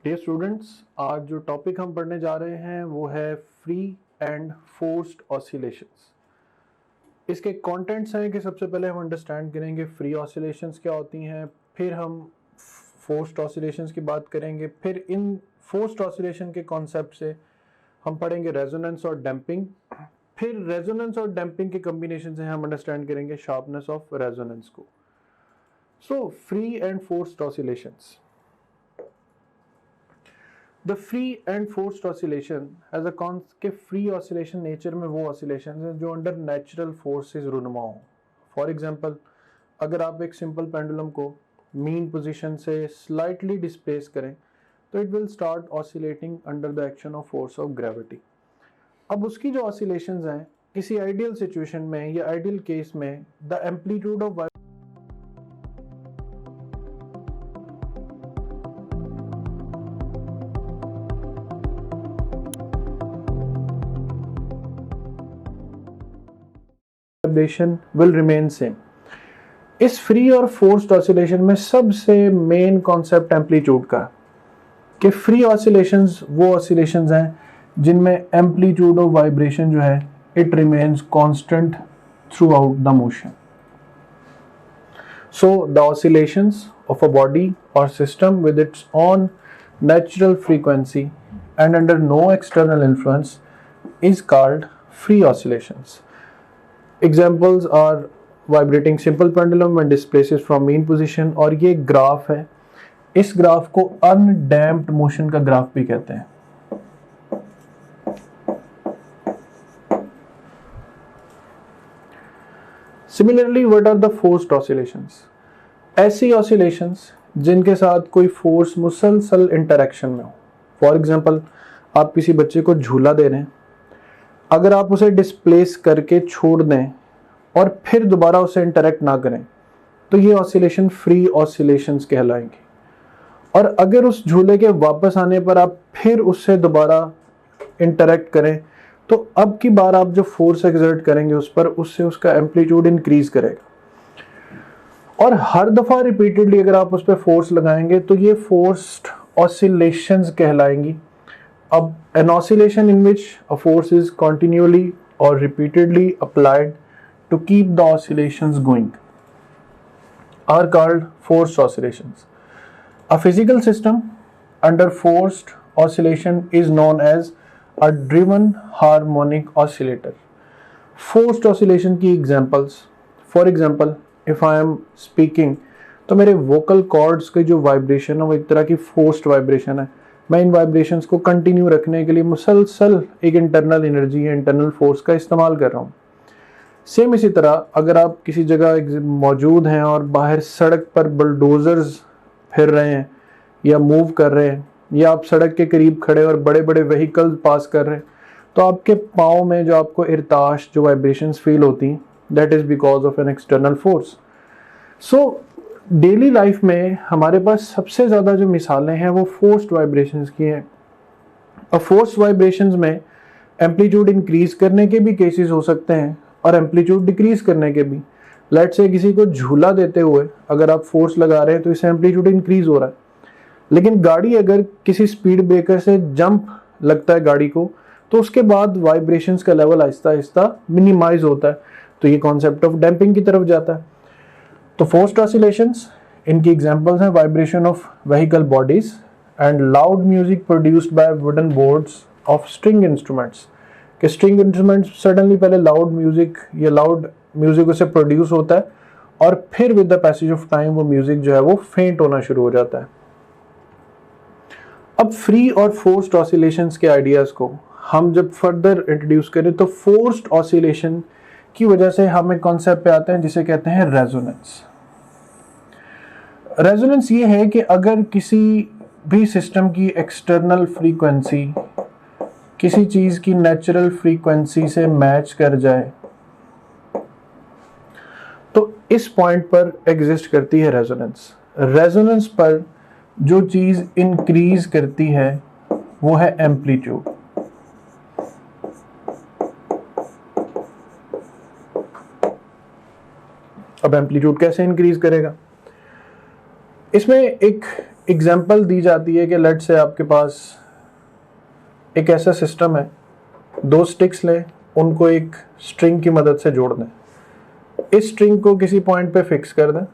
Dear students, आज जो topic हम पढ़ने जा रहे हैं वो है फ्री एंड फोर्स्ड ऑसिलेशंस। इसके कंटेंट्स हैं कि सबसे पहले हम अंडरस्टैंड करेंगे फ्री ऑसिलेशंस क्या होती हैं, फिर हम फोर्स्ड ऑसिलेशंस की बात करेंगे, फिर इन फोर्स्ड ऑसिलेशन के कॉन्सेप्ट से हम पढ़ेंगे रेजोनेंस और डैम्पिंग, फिर रेजोनेंस और डैम्पिंग के कॉम्बिनेशन से हम अंडरस्टैंड करेंगे शार्पनेस ऑफ रेजोनेंस को। So free and forced oscillations. The free and forced oscillation has a के फ्री ऑसिलेशन नेचर में वो ऑसिलेशन है जो अंडर नेचुरल फोर्सेस रुनुमा हो। फॉर एग्जांपल, अगर आप एक सिंपल पेंडुलम को मीन पोजीशन से स्लाइटली डिस्प्लेस करें तो it will start oscillating under the action of force of gravity. अब उसकी जो ऑसिलेशंस हैं, किसी आइडियल सिचुएशन में या आइडियल केस में the amplitude of vibration will remain same. इस फ्री और फोर्स्ड ऑसिलेशन में सबसे मेन कॉन्सेप्ट एम्पलीट्यूड का, कि फ्री ऑसिलेशंस वो ऑसिलेशंस हैं जिनमें एम्पलीट्यूड ऑफ वाइब्रेशन जो है it remains constant throughout the motion. So the oscillations of a body or system with its own natural frequency and under no external influence is called free oscillations. Examples are vibrating simple pendulum when displaces from mean position, और ये graph है, इस graph को undamped motion का graph भी कहते हैं। Similarly, what are the forced oscillations? ऐसी ऑसिलेशंस जिनके साथ कोई फोर्स मुसलसल इंटरेक्शन में हो। फॉर एग्जाम्पल, आप किसी बच्चे को झूला दे रहे हैं, अगर आप उसे डिस्प्लेस करके छोड़ दें और फिर दोबारा उसे इंटरेक्ट ना करें तो ये ऑसिलेशन फ्री ऑसिलेशंस कहलाएंगी। और अगर उस झूले के वापस आने पर आप फिर उससे दोबारा इंटरेक्ट करें तो अब की बार आप जो फोर्स एक्सर्ट करेंगे उस पर, उससे उसका एम्पलीट्यूड इंक्रीज करेगा, और हर दफा रिपीटेडली अगर आप उस पर फोर्स लगाएंगे तो ये फोर्स्ड ऑसिलेशंस कहलाएंगी। अब an oscillation in which a force is continuously or repeatedly applied to keep the oscillations going are called forced oscillations. A physical system under forced oscillation is known as a driven harmonic oscillator. Forced oscillation की examples, for example if I am speaking तो मेरे vocal cords की जो vibration है वो एक तरह की फोर्स्ड वाइब्रेशन है। मैं इन वाइब्रेशंस को कंटिन्यू रखने के लिए मुसलसल एक इंटरनल एनर्जी या इंटरनल फोर्स का इस्तेमाल कर रहा हूँ। सेम इसी तरह अगर आप किसी जगह मौजूद हैं और बाहर सड़क पर बुलडोजर्स फिर रहे हैं या मूव कर रहे हैं, या आप सड़क के करीब खड़े और बड़े बड़े व्हीकल पास कर रहे हैं, तो आपके पाँव में जो आपको इरताश, जो वाइब्रेशंस फील होती हैं, that is because of an external force. So daily life में हमारे पास सबसे ज़्यादा जो मिसालें हैं वो फोर्स्ड वाइब्रेशंस की हैं। और फोर्स्ड वाइब्रेशंस में एम्पलीट्यूड इंक्रीज करने के भी केसेस हो सकते हैं और एम्पलीट्यूड डिक्रीज करने के भी। लेट्स से किसी को झूला देते हुए अगर आप फोर्स लगा रहे हैं तो इससे एम्पलीट्यूड इंक्रीज हो रहा है, लेकिन गाड़ी अगर किसी स्पीड ब्रेकर से जंप लगता है गाड़ी को तो उसके बाद वाइब्रेशंस का लेवल आहिस्ता आहिस्ता मिनिमाइज होता है, तो ये कॉन्सेप्ट ऑफ डैम्पिंग की तरफ जाता है। तो फोर्स्ड ऑसिलेशंस, इनकी एग्जांपल्स हैं vibration of vehicle bodies and loud music produced by wooden boards of string instruments. कि स्ट्रिंग इंस्ट्रूमेंट्स सडनली पहले लाउड म्यूजिक उससे प्रोड्यूस होता है और फिर with the passage of time वो म्यूजिक जो है वो फेंट होना शुरू हो जाता है। अब फ्री और फोर्स्ड ऑसिलेशंस के आइडियाज को हम जब फर्दर इंट्रोड्यूस करें तो फोर्स्ड ऑसिलेशन की वजह से हम एक कॉन्सेप्ट पे आते हैं जिसे कहते हैं रेजोनेंस। रेजोनेंस ये है कि अगर किसी भी सिस्टम की एक्सटर्नल फ्रीक्वेंसी किसी चीज की नेचुरल फ्रीक्वेंसी से मैच कर जाए तो इस पॉइंट पर एग्जिस्ट करती है रेजोनेंस। रेजोनेंस पर जो चीज इंक्रीज करती है वो है एम्पलीट्यूड। अब एम्पलीट्यूड कैसे इंक्रीज करेगा? इसमें एक एग्जाम्पल दी जाती है कि लेट से आपके पास एक ऐसा सिस्टम है, 2 स्टिक्स लें, उनको एक स्ट्रिंग की मदद से जोड़ दें, इस स्ट्रिंग को किसी पॉइंट पे फिक्स कर दें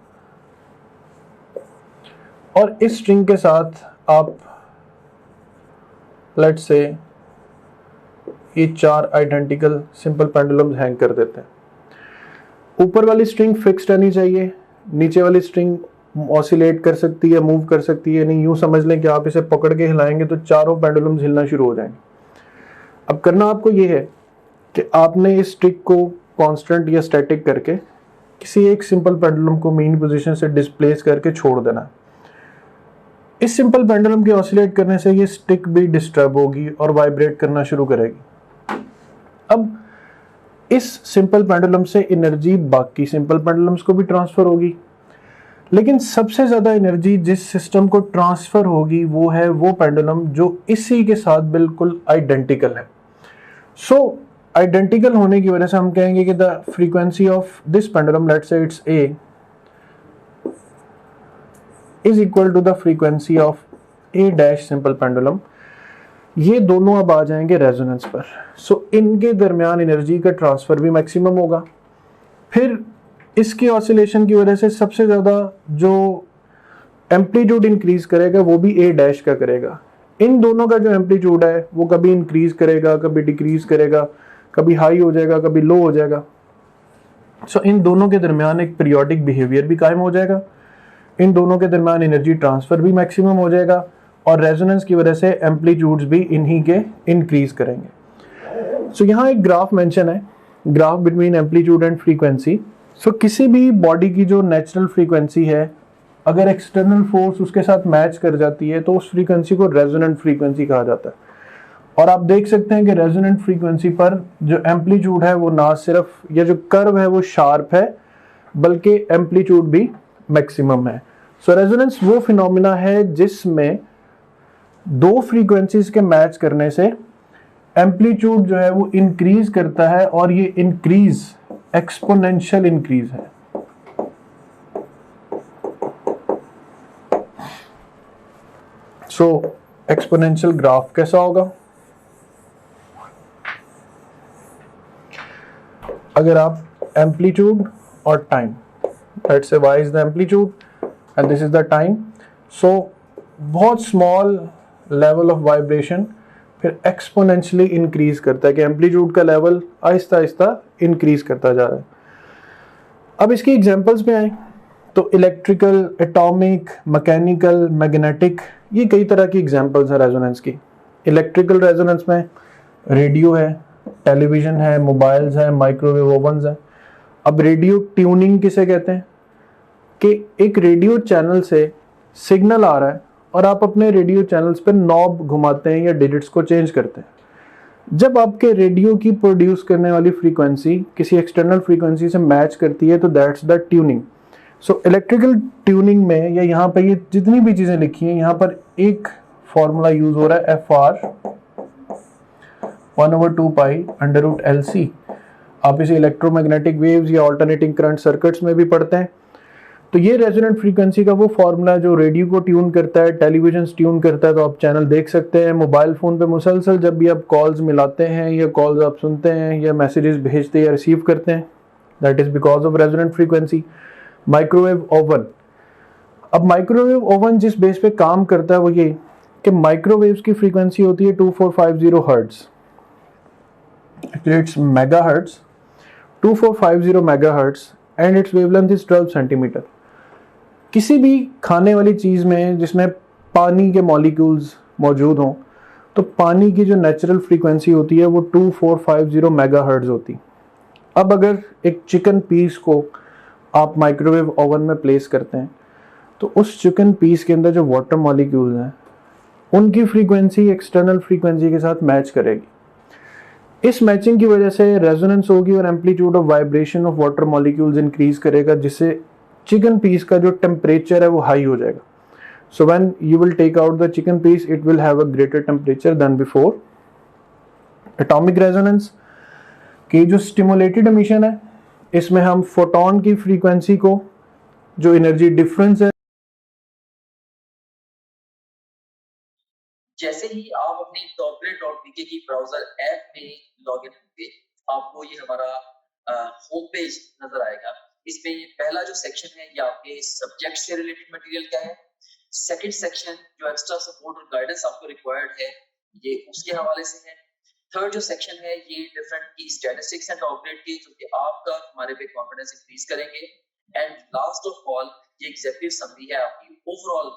और इस स्ट्रिंग के साथ आप लेट से ये 4 आइडेंटिकल सिंपल पेंडुलम्स हैंग कर देते हैं। ऊपर वाली स्ट्रिंग फिक्स रहनी चाहिए, नीचे वाली स्ट्रिंग ऑसिलेट कर सकती है, मूव कर सकती है। नहीं, यूं समझ लें कि आप इसे पकड़ के हिलाएंगे तो चारों पेंडुलम्स हिलना शुरू हो जाएंगे। अब करना आपको ये है कि आपने इस स्टिक को कांस्टेंट या स्टैटिक करके किसी एक सिंपल पेंडुलम को मेन पोजीशन से डिस्प्लेस करके छोड़ देना है। इस सिंपल पेंडुलम के ऑसिलेट करने से ये स्टिक भी डिस्टर्ब होगी और वाइब्रेट करना शुरू करेगी। अब इस सिंपल पेंडुलम से एनर्जी बाकी सिंपल पेंडुलम्स को भी ट्रांसफर होगी, लेकिन सबसे ज्यादा एनर्जी जिस सिस्टम को ट्रांसफर होगी वो है वो पेंडुलम जो इसी के साथ बिल्कुल आइडेंटिकल है। सो आइडेंटिकल होने की वजह से हम कहेंगे कि the frequency of this pendulum, let's say it's a, is equal to the frequency of a dash simple pendulum. ये दोनों अब आ जाएंगे रेजोनेंस पर। सो इनके दरमियान एनर्जी का ट्रांसफर भी मैक्सिमम होगा। फिर इसके ऑसिलेशन की वजह से सबसे ज्यादा जो एम्पलीट्यूड इंक्रीज करेगा वो भी ए डैश का करेगा। इन दोनों का जो एम्पलीट्यूड है वो कभी इंक्रीज करेगा, कभी डिक्रीज करेगा, कभी हाई हो जाएगा, कभी लो हो जाएगा। सो इन दोनों के दरमियान एक पीरियोडिक बिहेवियर भी कायम हो जाएगा, इन दोनों के दरमियान एनर्जी ट्रांसफर भी मैक्सिमम हो जाएगा और रेजोनेंस की वजह से एम्पलीट्यूड्स भी इन्हीं के इंक्रीज करेंगे। सो यहाँ एक ग्राफ मेंशन है, graph between amplitude and frequency. So किसी भी बॉडी की जो नेचुरल फ्रीक्वेंसी है, अगर एक्सटर्नल फोर्स उसके साथ मैच कर जाती है तो उस फ्रीक्वेंसी को रेजोनेंट फ्रीक्वेंसी कहा जाता है। और आप देख सकते हैं कि रेजोनेंट फ्रीक्वेंसी पर जो एम्पलीट्यूड है वो ना सिर्फ, या जो कर्व है वो शार्प है, बल्कि एम्पलीट्यूड भी मैक्सिमम है। सो रेजोनेंस वो फिनोमिना है जिसमें 2 फ्रीक्वेंसीज के मैच करने से एम्पलीट्यूड जो है वो इंक्रीज करता है और ये इंक्रीज एक्सपोनेंशियल इंक्रीज है। सो एक्सपोनेंशियल ग्राफ कैसा होगा? अगर आप एम्पलीट्यूड और time, let's say y is the amplitude and this is the time, so बहुत स्मॉल लेवल ऑफ वाइब्रेशन फिर एक्सपोनेंशियली इंक्रीज करता है कि एम्पलीट्यूड का लेवल आहिस्ता आहिस्ता इंक्रीज करता जा रहा है। अब इसकी एग्जांपल्स पे आए तो इलेक्ट्रिकल, एटॉमिक, मैकेनिकल, मैग्नेटिक, ये कई तरह की एग्जांपल्स हैं रेजोनेंस की। इलेक्ट्रिकल रेजोनेंस में रेडियो है, टेलीविजन है, मोबाइल्स है, माइक्रोवेव ओवन्स है। अब रेडियो ट्यूनिंग किसे कहते हैं कि एक रेडियो चैनल से सिग्नल आ रहा है और आप अपने रेडियो चैनल्स पर नॉब घुमाते हैं या डिजिट्स को चेंज करते हैं। जब आपके रेडियो की प्रोड्यूस करने वाली फ्रीक्वेंसी किसी एक्सटर्नल फ्रीक्वेंसी से मैच करती है तो that's the tuning. So electrical tuning में या यहाँ पर ये जितनी भी चीज़ें लिखी हैं, यहाँ पर एक फॉर्मूला यूज हो रहा है FR 1/2 पाई √LC। आप इसे इलेक्ट्रोमैग्नेटिक वेव्स या ऑल्टरनेटिंग करंट सर्किट्स में भी पढ़ते हैं। तो ये रेजोनेंट फ्रीक्वेंसी का वो फॉर्मूला जो रेडियो को ट्यून करता है, टेलीविजन ट्यून करता है, तो आप चैनल देख सकते हैं। मोबाइल फ़ोन पे मुसलसल जब भी आप कॉल्स मिलाते हैं या कॉल्स आप सुनते हैं या मैसेजेस भेजते या रिसीव करते हैं, that is because of resonant frequency. Microwave oven, अब माइक्रोवेव ओवन जिस बेस पे काम करता है वो ये कि माइक्रोवेव्स की फ्रीक्वेंसी होती है 2450 hertz, it's megahertz, 2450 megahertz and it's wavelength is 12 centimetre. किसी भी खाने वाली चीज़ में जिसमें पानी के मॉलिक्यूल्स मौजूद हों तो पानी की जो नेचुरल फ्रीक्वेंसी होती है वो 2450 मेगाहर्ट्ज होती। अब अगर एक चिकन पीस को आप माइक्रोवेव ओवन में प्लेस करते हैं तो उस चिकन पीस के अंदर जो वाटर मॉलिक्यूल्स हैं उनकी फ्रीक्वेंसी एक्सटर्नल फ्रीक्वेंसी के साथ मैच करेगी। इस मैचिंग की वजह से रेजोनेंस होगी और amplitude of vibration of water molecules increase करेगा, जिससे चिकन पीस का जो टेम्परेचर है वो हाई हो जाएगा। So when you will take out the chicken piece it will have a greater temperature than before. Atomic resonance की जो स्टिमुलेटेड एमिशन है, इसमें हम फोटोन की फ्रीक्वेंसी को, जो एनर्जी डिफरेंस है जैसे ही आप अपनी topgrade.pk की ब्राउजर ऐप में लॉगिन होंगे, आपको ये हमारा होम पेज नजर आएगा। इसमें ये पहला जो सेक्शन है ये आपके सब्जेक्ट से रिलेटेड मटेरियल का है। सेकंड सेक्शन जो एक्स्ट्रा सपोर्ट और गाइडेंस आपको रिक्वायर्ड है ये उसके हवाले से है। थर्ड जो सेक्शन है ये डिफरेंट की स्टैटिस्टिक्स एंड टॉपग्रेड की, जो कि आपका हमारे पे कॉन्फिडेंस इंक्रीज करेंगे। एंड लास्ट ऑफ ऑल ये एग्जीक्यूटिव समरी है आपकी ओवरऑल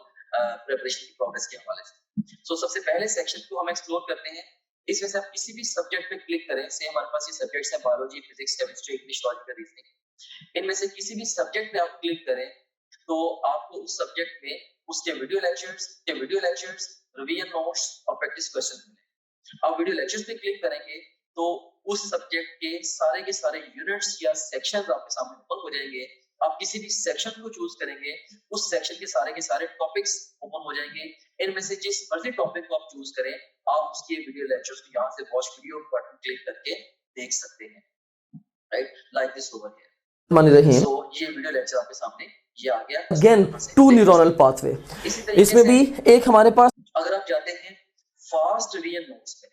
प्रिपरेशन की प्रोग्रेस के हवाले से। सो सबसे पहले सेक्शन को हम एक्सप्लोर करते हैं। इसमें से आप किसी भी सब्जेक्ट पे क्लिक करें, से हमारे पास ये सब्जेक्ट्स हैं biology, physics, chemistry, English, logical reasoning. इनमें से किसी भी सब्जेक्ट पे आप क्लिक करें तो आपको उस सब्जेक्ट में उसके वीडियो लेक्चर्स, रिवीजन नोट्स और प्रैक्टिस क्वेश्चन मिले। आप वीडियो लेक्चर्स पे क्लिक करेंगे तो उस सब्जेक्ट के सारे यूनिट्स या सेक्शंस आपके सामने ओपन हो जाएंगे। आप किसी भी सेक्शन को चूज करेंगे, उस सेक्शन के सारे टॉपिक्स ओपन हो जाएंगे। इनमें से जिस मर्जी टॉपिक को आप चूज करें, आप उसके वीडियो लेक्चर्स को यहाँ से वॉच वीडियो बटन क्लिक करके देख सकते हैं, right, like this over here. मान रही सो ये वीडियो लेक्चर आपके सामने ये आ गया। अगेन टू न्यूरल पाथवे, इसमें भी एक हमारे पास अगर आप जाते हैं फास्ट रिवीजन नोट्स पे,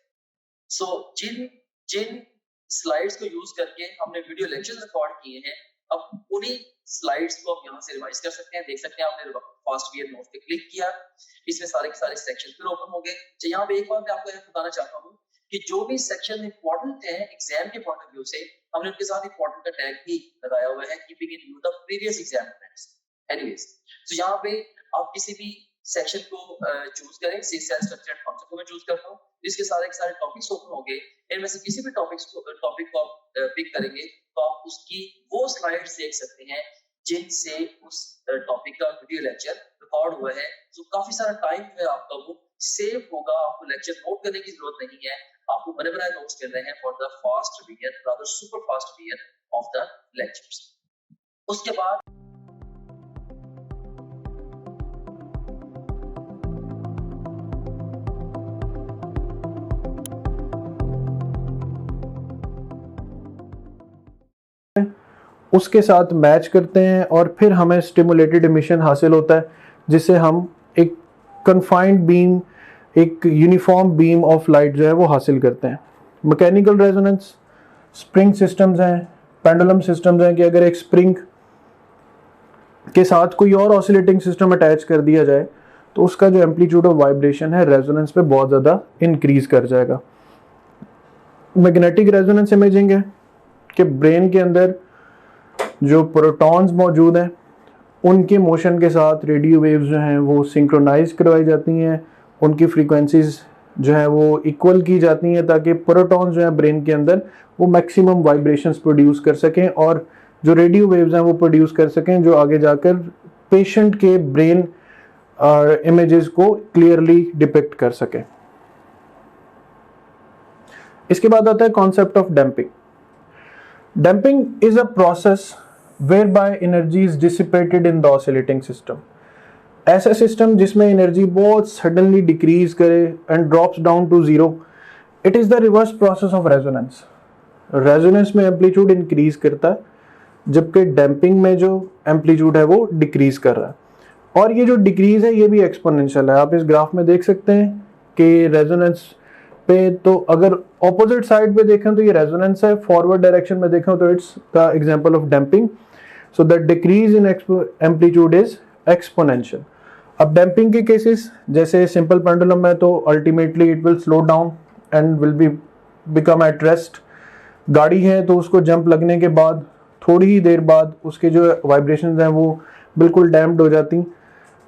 सो जिन स्लाइड्स को यूज करके हमने वीडियो लेक्चर्स रिकॉर्ड किए हैं, अब उन्हीं स्लाइड्स को आप यहाँ से रिवाइज कर सकते हैं। देख सकते हैं आपने फास्ट रिवीजन नोट्स पे क्लिक किया, इसमें सारे के सारे सेक्शन फिर ओपन हो गए। तो यहाँ पे एक बात मैं आपको बताना चाहता हूँ कि जो भी सेक्शन इंपॉर्टेंट है एग्जाम के पॉइंट ऑफ व्यू से, हमने उनके साथ इंपॉर्टेंट का टैग भी लगाया हुआ है, keeping in view the previous exam friends. Anyways, तो यहाँ पे आप किसी भी सेक्शन को चूज करें। सी सेल स्ट्रक्चर एंड कॉन्सेप्ट को मैं चूज करता हूँ। इसके सारे टॉपिक्स ओपन हो गए। इनमें से किसी भी टॉपिक को आप पिक करेंगे तो आप उसकी वो स्लाइड्स देख सकते हैं जिनसे उस टॉपिक का वीडियो लेक्चर रिकॉर्ड हुआ है। तो काफी सारा टाइम है आपका वो सेव होगा। आपको लेक्चर नोट करने की जरूरत नहीं है, आपको बने बनाए नोट्स मिल रहे हैं for the fast revision, rather super fast revision of the lectures. उसके बाद उसके साथ मैच करते हैं और फिर हमें स्टिमुलेटेड इमिशन हासिल होता है, जिससे हम एक कन्फाइंड बीम, एक यूनिफॉर्म बीम ऑफ लाइट जो है वो हासिल करते हैं। मैकेनिकल रेजोनेंस स्प्रिंग सिस्टम्स हैं, पेंडुलम सिस्टम्स हैं कि अगर एक स्प्रिंग के साथ कोई और ऑसिलेटिंग सिस्टम अटैच कर दिया जाए तो उसका जो एम्पलीट्यूड ऑफ वाइब्रेशन है रेजोनेंस पे बहुत ज़्यादा इंक्रीज कर जाएगा। मैग्नेटिक रेजोनेंस इमेजिंग है कि ब्रेन के अंदर जो प्रोटॉन्स मौजूद हैं उनके मोशन के साथ रेडियो वेव्स जो हैं वो सिंक्रोनाइज करवाई जाती हैं, उनकी फ्रीक्वेंसीज जो है वो इक्वल की जाती हैं ताकि प्रोटॉन्स जो है ब्रेन के अंदर वो मैक्सिमम वाइब्रेशंस प्रोड्यूस कर सकें और जो रेडियो वेव्स हैं वो प्रोड्यूस कर सकें जो आगे जाकर पेशेंट के ब्रेन इमेजेस को क्लियरली डिपिक्ट कर सकें। इसके बाद आता है concept of damping. Damping is a process whereby energy is dissipated in the oscillating system। ऐसा सिस्टम जिसमें एनर्जी बहुत सडनली डिक्रीज करे and drops down to zero, it is the reverse process of resonance. Resonance में amplitude increase करता है जबकि damping में जो एम्पलीट्यूड है वो डिक्रीज कर रहा है। और ये जो डिक्रीज है ये भी एक्सपोनेंशियल है। आप इस ग्राफ में देख सकते हैं कि रेजोनेंस पे तो अगर ऑपोजिट साइड पे देखें तो ये रेजोनेंस है, फॉरवर्ड डायरेक्शन में देखें तो it's the example of damping. So the decrease in amplitude is exponential. अब डैम्पिंग के केसेस जैसे सिंपल पेंडुलम है तो ultimately it will slow down and will be become at rest. गाड़ी है तो उसको जंप लगने के बाद थोड़ी ही देर बाद उसके जो वाइब्रेशंस हैं वो बिल्कुल डैम्प्ड हो जाती।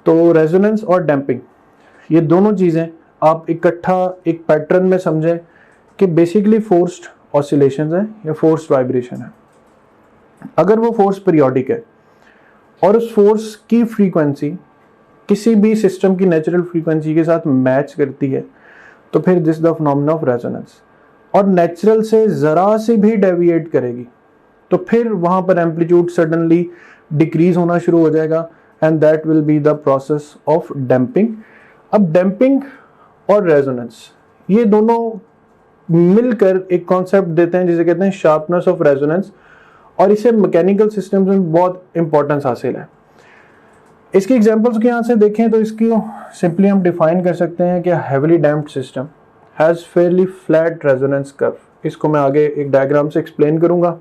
तो रेजोनेंस और डैम्पिंग ये दोनों चीज़ें आप इकट्ठा एक पैटर्न में समझें कि बेसिकली फोर्स्ड ऑसिलेशंस हैं या फोर्स्ड वाइब्रेशन है। अगर वो फोर्स पीरियोडिक है और उस फोर्स की फ्रीक्वेंसी किसी भी सिस्टम की नेचुरल फ्रीक्वेंसी के साथ मैच करती है तो फिर this the phenomena of resonance. और नेचुरल से ज़रा से भी डेविएट करेगी तो फिर वहाँ पर एम्पलीट्यूड सडनली डिक्रीज होना शुरू हो जाएगा and that will be the process of damping. अब डैम्पिंग और रेजोनेंस ये दोनों मिलकर एक कॉन्सेप्ट देते हैं जिसे कहते हैं शार्पनेस ऑफ रेजोनेंस, और इसे मैकेनिकल सिस्टम्स में बहुत इंपॉर्टेंस हासिल है। इसकी एग्जांपल्स के यहाँ से देखें तो इसकी सिंपली हम डिफाइन कर सकते हैं कि heavily damped system has fairly flat resonance curve. इसको मैं आगे एक डायग्राम से एक्सप्लेन करूंगा।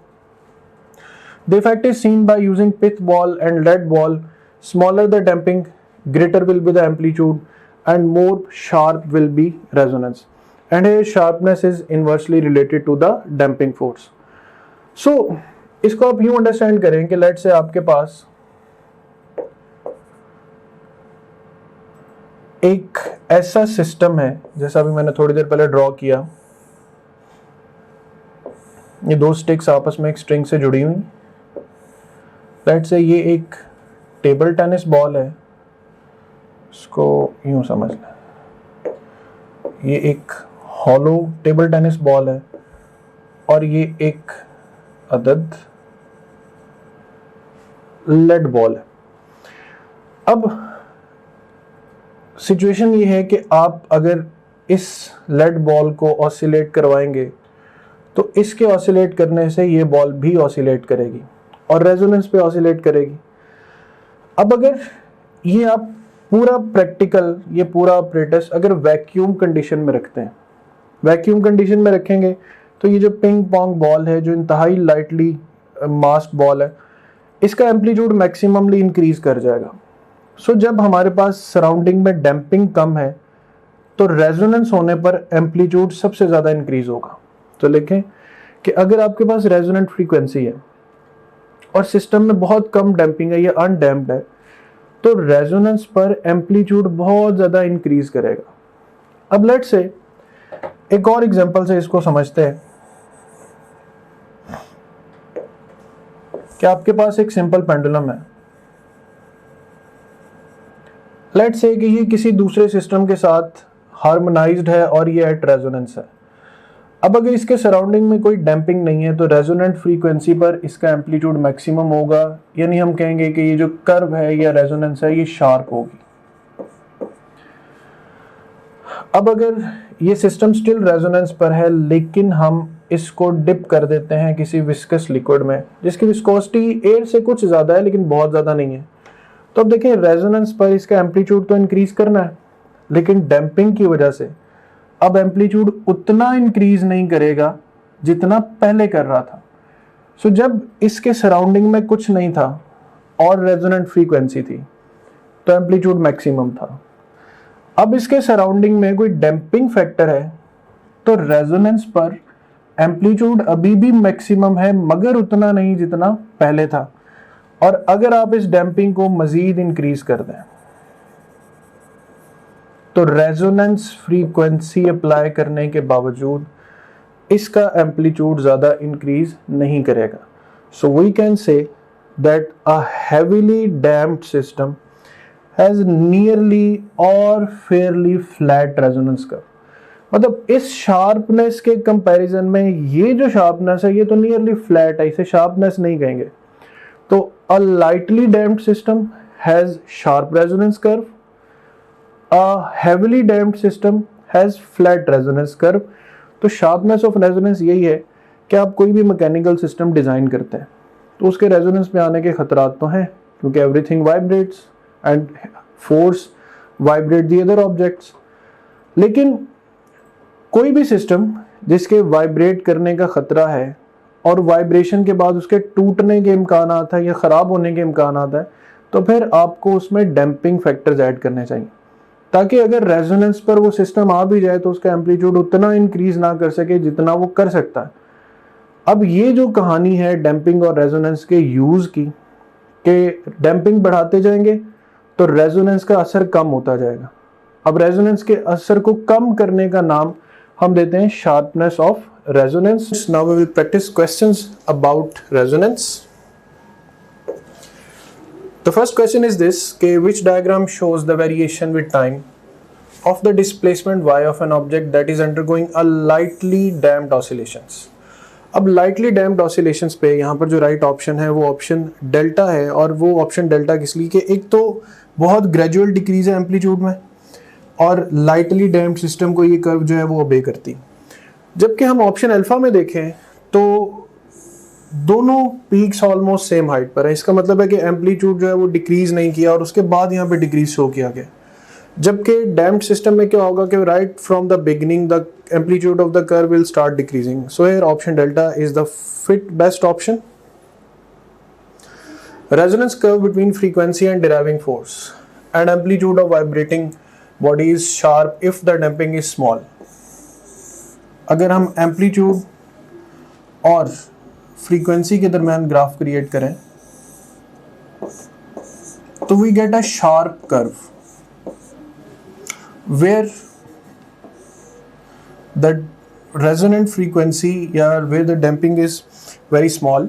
The effect is seen by using pith ball and lead ball, smaller the damping greater will be the amplitude and more sharp will be resonance, and here sharpness is inversely related to the damping force. So इसको आप यूं understand करें कि late से आपके पास एक ऐसा system है, जैसा अभी मैंने थोड़ी देर पहले ड्रॉ किया, ये दो स्टिक्स आपस में एक स्ट्रिंग से जुड़ी हुई। लेट से ये एक टेबल टेनिस बॉल है, इसको यूं समझ लें, ये एक हॉलो टेबल टेनिस बॉल है और ये एक अदद लेड बॉल है। अब सिचुएशन ये है कि आप अगर इस लेड बॉल को ऑसिलेट करवाएंगे तो इसके ऑसिलेट करने से ये बॉल भी ऑसिलेट करेगी और रेजोनेंस पे ऑसिलेट करेगी। अब अगर ये आप पूरा प्रैक्टिकल, ये पूरा ऑपरेटस अगर वैक्यूम कंडीशन में रखते हैं, वैक्यूम कंडीशन में रखेंगे तो ये जो पिंग पोंग बॉल है, जो इंतहाई लाइटली मास्ड बॉल है, इसका एम्पलीट्यूड मैक्सिममली इंक्रीज कर जाएगा। सो जब हमारे पास सराउंडिंग में डैम्पिंग कम है तो रेजोनेंस होने पर एम्पलीट्यूड सबसे ज़्यादा इंक्रीज होगा। तो लिखें कि अगर आपके पास रेजोनेंट फ्रीक्वेंसी है और सिस्टम में बहुत कम डैम्पिंग है या अनडैम्प्ड है, तो रेजोनेंस पर एम्पलीट्यूड बहुत ज़्यादा इंक्रीज करेगा। अब लेट से एक और एग्जांपल से इसको समझते हैं कि आपके पास एक सिंपल पेंडुलम है। लेट से कि ये किसी दूसरे सिस्टम के साथ हार्मोनाइज्ड है और ये एट रेजोनेंस है। अब अगर इसके सराउंडिंग में कोई डैम्पिंग नहीं है तो रेजोनेंट फ्रीक्वेंसी पर इसका एम्पलीट्यूड मैक्सिमम होगा, यानी हम कहेंगे कि ये जो कर्व है या रेजोनेंस है ये शार्प होगी। अब अगर ये सिस्टम स्टिल रेजोनेंस पर है लेकिन हम इसको डिप कर देते हैं किसी विस्कस लिक्विड में जिसकी विस्कोसिटी एयर से कुछ ज़्यादा है लेकिन बहुत ज़्यादा नहीं है, तो अब देखिए रेजोनेंस पर इसका एम्पलीट्यूड तो इंक्रीज करना है लेकिन डैम्पिंग की वजह से अब एम्पलीट्यूड उतना इंक्रीज नहीं करेगा जितना पहले कर रहा था। सो जब इसके सराउंडिंग में कुछ नहीं था और रेजोनेंट फ्रीक्वेंसी थी तो एम्पलीट्यूड मैक्सिमम था। अब इसके सराउंडिंग में कोई डैम्पिंग फैक्टर है तो रेजोनेंस पर एम्पलीट्यूड अभी भी मैक्सिमम है मगर उतना नहीं जितना पहले था। और अगर आप इस डैम्पिंग को मजीद इंक्रीज कर दें तो रेजोनेंस फ्रीक्वेंसी अप्लाई करने के बावजूद इसका एम्पलीट्यूड ज़्यादा इंक्रीज नहीं करेगा। So we can say that a heavily damped system has nearly और फेयरली फ्लैट रेजोनेंस कर्व। मतलब इस शार्पनेस के कंपैरिजन में ये जो शार्पनेस है ये तो नियरली फ्लैट है, इसे शार्पनेस नहीं कहेंगे। तो a lightly damped system has sharp resonance curve, a heavily damped system has flat resonance curve। तो sharpness of resonance यही है कि आप कोई भी मैकेनिकल सिस्टम डिज़ाइन करते हैं तो उसके रेजोनेंस में आने के खतरात तो हैं क्योंकि everything vibrates and force vibrate the other objects. लेकिन कोई भी सिस्टम जिसके वाइब्रेट करने का खतरा है और वाइब्रेशन के बाद उसके टूटने के इम्कान आता है या ख़राब होने के इम्कान आता है तो फिर आपको उसमें डैम्पिंग फैक्टर्स ऐड करने चाहिए ताकि अगर रेजोनेंस पर वो सिस्टम आ भी जाए तो उसका एम्पलीट्यूड उतना इंक्रीज ना कर सके जितना वो कर सकता है। अब ये जो कहानी है डैम्पिंग और रेजोनेंस के यूज़ की, कि डैम्पिंग बढ़ाते जाएंगे तो रेजोनेंस का असर कम होता जाएगा। अब रेजोनेंस के असर को कम करने का नाम हम देते हैं sharpness of resonance. Now we will practice questions about resonance. The first question is this, which diagram shows the variation with time of the displacement y of an object that is undergoing a lightly damped oscillations। अब lightly damped oscillations पे यहाँ पर जो right option है वो option delta है, और वो ऑप्शन डेल्टा किस लिए कि एक तो बहुत ग्रेजुअल डिक्रीज है एम्पलीट्यूड में और लाइटली डैम्प्ड सिस्टम को ये कर्व जो है वो ओबे करती। जबकि हम ऑप्शन अल्फा में देखें तो दोनों पीक्स ऑलमोस्ट सेम हाइट पर है। इसका मतलब है कि एम्पलीट्यूड जो है वो डिक्रीज नहीं किया और उसके बाद यहाँ पे डिक्रीज शो किया गया। जबकि डैम्प्ड सिस्टम में क्या होगा कि right from the beginning the amplitude of the curve will start decreasing. So here option delta is the fit best option. Resonance curve between frequency and deriving force and amplitude of vibrating body is sharp if the damping is small. अगर हम amplitude और frequency के दरमियान graph create करें तो we get a sharp curve where the resonant frequency या where the damping is very small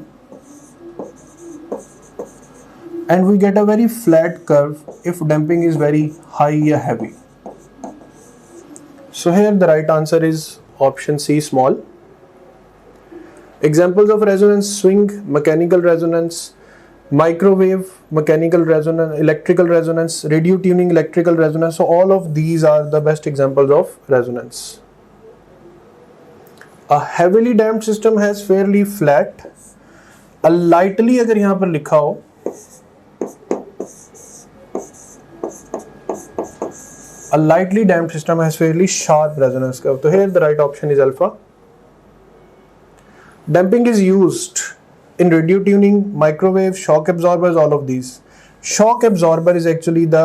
and we get a very flat curve if damping is very high or heavy. So here the right answer is option C, small. Examples of resonance: swing, mechanical resonance, microwave mechanical resonance, electrical resonance, radio tuning electrical resonance. So all of these are the best examples of resonance. A heavily damped system has fairly flat. A lightly अगर यहाँ पर लिखा हो a lightly damped system has fairly sharp resonance curve. So here the right option is alpha. Damping is used in radio tuning, microwave, shock absorbers, all of these. Shock absorber is actually the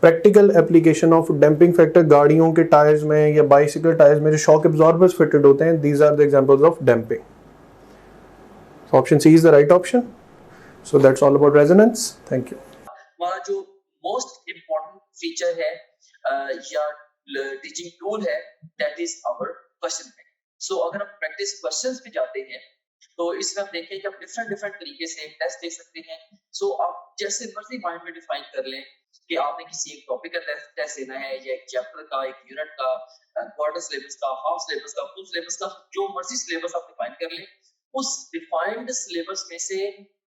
practical application of damping factor. गाड़ियों के tyres में या bicycle tyres में जो shock absorbers fitted होते हैं, these are the examples of damping. So option C is the right option. So that's all about resonance. Thank you. हमारा जो मोस्ट इम्पोर्टेंट फीचर है या टीचिंग टूल है that is our question bank. So अगर हम practice questions पे जाते हैं तो इसमें हम देखें कि आप डिफरेंट तरीके से टेस्ट दे सकते हैं। सो आप जैसे मर्जी माइंड में डिफाइन कर लें कि आपने किसी एक टॉपिक का टेस्ट देना है या एक चैप्टर का, एक यूनिट का, क्वार्टर सिलेबस का, हाफ सिलेबस का, फुल सिलेबस का, जो मर्जी सिलेबस आप डिफाइन कर लें, उस डिफाइंड सिलेबस में से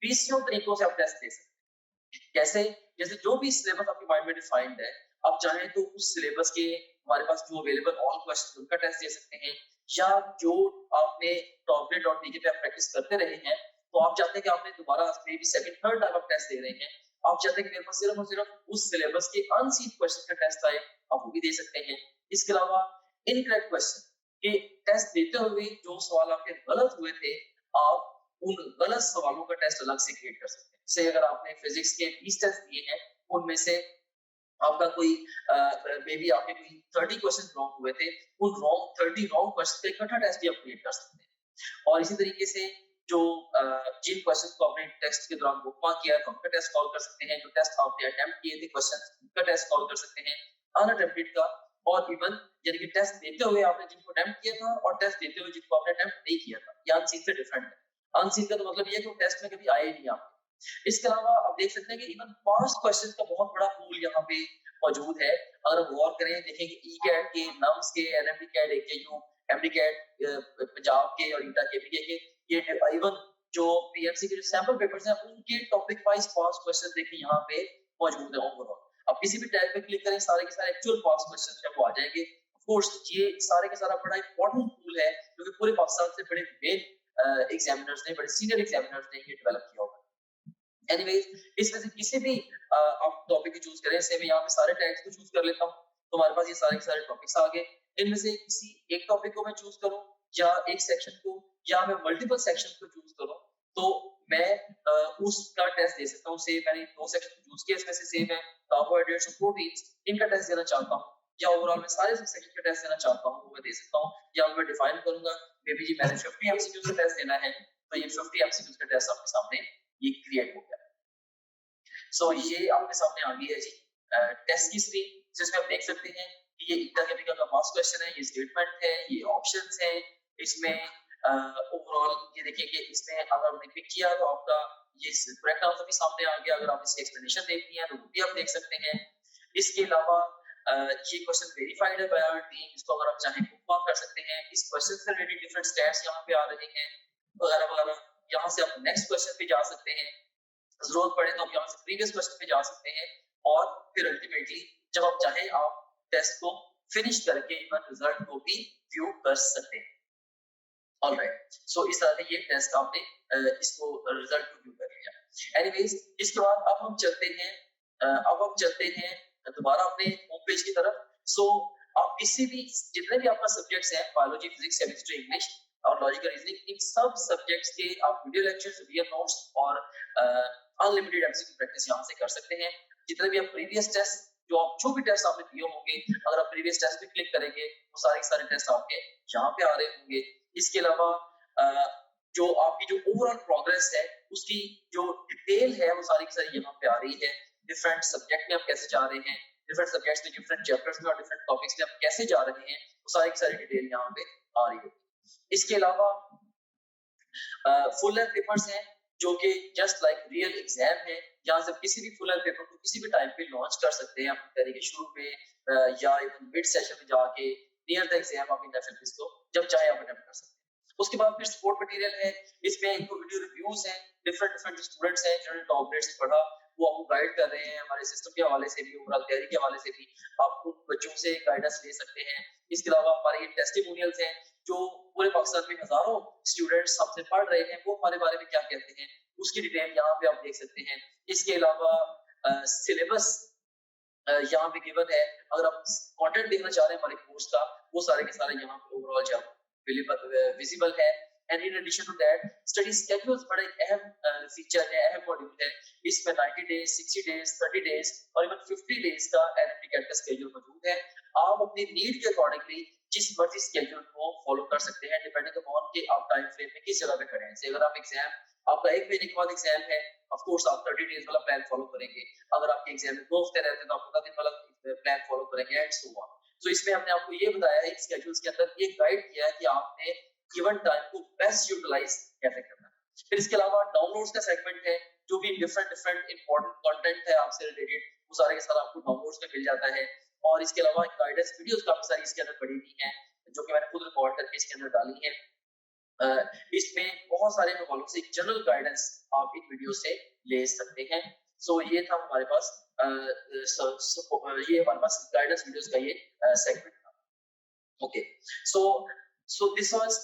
20 तरीकों से आप टेस्ट दे सकते हैं। कैसे? जैसे जो भी सिलेबस आपके माइंड में डिफाइंड है, आप चाहें तो उस सिलेबस के हमारे पास जो अवेलेबल ऑल क्वेश्चन उनका टेस्ट दे सकते हैं, या जो आपने टॉपलेट.टीके पे प्रैक्टिस करते रहे हैं तो आप चाहते हैं कि आपने दोबारा may be second third time आप टेस्ट दे रहे हैं, आप चाहते हैं कि मेरे पास सिर्फ और सिर्फ उस सिलेबस के अनसीन क्वेश्चन का टेस्ट आए, आप वो भी दे सकते हैं। इसके अलावा इनकरेक्ट क्वेश्चन के टेस्ट देते हुए जो सवाल आपके गलत हुए थे, आप उन गलत सवालों का टेस्ट अलग से क्रिएट कर सकते हैं। से अगर आपने फिजिक्स के 20 टेस्ट दिए हैं, उनमें से आपका कोई मे बी आपके कोई 30 क्वेश्चन रॉन्ग हुए थे, उन 30 रॉन्ग क्वेश्चन का इकट्ठा टेस्ट भी आप क्रिएट कर सकते हैं। और इसी तरीके से जो जिन क्वेश्चन को आपने टेस्ट के दौरान बुकमार्क किया है उनका टेस्ट कॉल कर सकते हैं, जो टेस्ट आपने अटेम्प्ट किए थे क्वेश्चन उनका टेस्ट कॉल कर सकते हैं, अनअटेम्प्टेड का, और इवन यानी कि टेस्ट देते हुए आपने जिनको अटेम्प्ट किया था और टेस्ट देते हुए जिनको आपने अटेम्प्ट नहीं किया था, ये अनसीन से डिफरेंट है। अनसीन का तो मतलब ये है कि वो टेस्ट में कभी आए नहीं आप। इसके अलावा आप देख सकते हैं कि इवन पास्ट क्वेश्चन का बहुत बड़ा पूल यहाँ पे मौजूद है। अगर हम गौर करें, देखेंगे ई कैट के, नम्स के, NMD CAT, AKU, MD CAT, Punjab के और ईटा के के ये इवन जो पीएमसी के जो सैंपल पेपर्स हैं उनके टॉपिक वाइज पास्ट क्वेश्चन देखिए यहाँ पे मौजूद है ओवरऑल। अब किसी भी टैब पे क्लिक करें, सारे के सारे एक्चुअल पास्ट क्वेश्चन है वो आ जाएंगे। ऑफ कोर्स ये सारे के सारा बड़ा इंपॉर्टेंट टूल है जो कि पूरे पाकिस्तान से बड़े मेन एग्जामिनर्स ने, बड़े सीनियर एग्जामिनर्स ने ये डेवलप किया होगा। एनीवेज, इसमें से किसी भी आप टॉपिक को चूज करें, से मैं यहाँ पे सारे टैग्स को चूज कर लेता हूँ, तो हमारे पास ये सारे के सारे टॉपिक्स आ गए। इनमें से किसी एक टॉपिक को मैं चूज करूँ या एक सेक्शन को, या मैं मल्टीपल सेक्शन को चूज करूँ, तो मैं उसका टेस्ट दे सकता हूँ। से मैंने 2 सेक्शन चूज किए, इसमें से सेम है कार्बोहाइड्रेट्स और प्रोटीन्स, इनका टेस्ट देना चाहता हूँ, या ओवरऑल मैं सारे सेक्शन का टेस्ट देना चाहता हूँ, वो मैं दे सकता हूँ। या मैं डिफाइन करूंगा मे बी जी मैंने 50 एमसीक्यूज का टेस्ट देना है, तो ये 50 एमसीक्यूज का टेस्ट आपके सामने ये क्रिएट हो गया। सो ये आपके सामने आ गई है जी टेस्ट की स्क्रीन, जिसमें आप देख सकते हैं कि ये ईटा केमिकल का पास्ट क्वेश्चन है, ये स्टेटमेंट है, ये ऑप्शंस हैं, इसमें ओवरऑल ये देखिए कि इसमें अगर आपने क्लिक किया तो आपका ये करेक्ट आंसर भी सामने आ गया। अगर आप इसकी एक्सप्लेनेशन देखनी है तो वो भी आप देख सकते हैं। इसके अलावा ये क्वेश्चन वेरीफाइड है बाय आवर टीम, इसको अगर आप चाहें बुकमार्क कर सकते हैं। इस क्वेश्चन से रिलेटेड डिफरेंट स्टैट्स यहाँ पे आ रहे हैं वगैरह वगैरह। यहाँ से आप नेक्स्ट क्वेश्चन पे जा सकते हैं, जरूरत पड़े तो आप यहाँ से प्रीवियस क्वेश्चन पे जा सकते हैं, और फिर अल्टीमेटली जब आप चाहें आप टेस्ट को फिनिश करके इवन रिजल्ट को भी व्यू कर सकते हैं। ऑलराइट, सो इस तरह से ये टेस्ट आपने इसको रिजल्ट को व्यू कर लिया। एनीवेज, इसके बाद अब हम चलते हैं दोबारा अपने होम पेज की तरफ। सो आप किसी भी जितने भी आपका सब्जेक्ट्स हैं, बायोलॉजी, फिजिक्स, केमिस्ट्री, इंग्लिश और लॉजिकल रीजनिंग, इन सब सब्जेक्ट्स के आप वीडियो लेक्चर्स, वीडियो नोट्स और अनलिमिटेड एमसीक्यू प्रैक्टिस यहाँ से कर सकते हैं। जितने भी आप प्रीवियस टेस्ट जो भी टेस्ट आपने दिए होंगे, अगर आप प्रीवियस टेस्ट पे क्लिक करेंगे वो सारे के सारे टेस्ट आपके यहाँ पे आ रहे होंगे। इसके अलावा जो आपकी जो ओवरऑल प्रोग्रेस है उसकी जो डिटेल है वो सारी की सारी यहाँ पे आ रही है। डिफरेंट सब्जेक्ट में आप कैसे जा रहे हैं, डिफरेंट सब्जेक्ट्स में, डिफरेंट चैप्टर्स में और डिफरेंट टॉपिक्स में आप कैसे जा रहे हैं, वो सारी की सारी डिटेल यहाँ पे आ रही होगी। इसके अलावा फुल लेंथ पेपर्स हैं जो कि जस्ट लाइक रियल एग्जाम है। यहाँ से किसी भी फुल लेंथ पेपर को किसी भी टाइम पे लॉन्च कर सकते हैं अपनी तरीके शुरू में या इवन मिड सेशन में जाके नियर द एग्जाम आप इन एफएफएस को जब चाहे आप अटेम्प्ट कर सकते हैं। उसके बाद फिर सपोर्ट मटेरियल है, इसमें इनको वीडियो रिव्यूज हैं, डिफरेंट जो स्टूडेंट्स हैं जिन्होंने टॉप ग्रेड से पढ़ा वो आपको गाइड कर रहे हैं हमारे सिस्टम के हवाले से भी, ओवरऑल तैयारी के हवाले से भी आप उन बच्चों से गाइडेंस ले सकते हैं। इसके अलावा हमारे ये टेस्टिमोनियल्स हैं जो पूरे पाकिस्तान में हजारों स्टूडेंट्स हमसे पढ़ रहे हैं, वो हमारे बारे में क्या कहते हैं उसकी डिटेल यहाँ पे आप देख सकते हैं। इसके अलावा सिलेबस यहाँ पे गिवन है, अगर आप कंटेंट देखना चाह रहे हैं हमारे कोर्स का वो सारे के सारे यहाँ पे ओवरऑल जो विजिबल है। And in addition to that study schedules बड़ा एक अहम फीचर है, अहम मॉड्यूल है। इसमें 90 डेज, 60 डेज, 30 डेज और इवन 50 डेज का एनएमटी का स्केड्यूल मौजूद है। आप अपनी नीड के अकॉर्डिंगली जिस मर्जी स्केड्यूल को फॉलो कर सकते हैं डिपेंडिंग अपॉन कि आप टाइम फ्रेम में किस जगह पे खड़े हैं। अगर आप एग्जाम आपका 1 महीने के बाद एग्जाम है, ऑफ कोर्स आप 30 डेज वाला प्लान फॉलो करेंगे। अगर आपके एग्जाम में 2 हफ्ते रहते हैं तो आप 15 दिन वाला प्लान फॉलो करेंगे एंड सो ऑन। सो इसमें हमने आपको ये बताया है स्केड्यूल्स के अंदर ये गाइड किया है कि आपने गिवन टाइम को बेस्ट यूटिलाइज कैसे करना है। फिर इसके अलावा डाउनलोड्स का सेगमेंट है, जो भी डिफरेंट इंपॉर्टेंट कंटेंट है आपसे रिलेटेड वो सारे के सारे आपको डाउनलोड्स में मिल जाता है। और इसके अलावा गाइडेंस वीडियोस काफी सारी इसके अंदर पड़ी हुई हैं जो कि मैंने खुद रिकॉर्ड करके इसके अंदर डाली है। इसमें बहुत सारे हवालों से जनरल गाइडेंस आप इन वीडियो से ले सकते हैं। सो ये था हमारे पास ये हमारे पास गाइडेंस वीडियोस का ये सेगमेंट था। Okay, so this was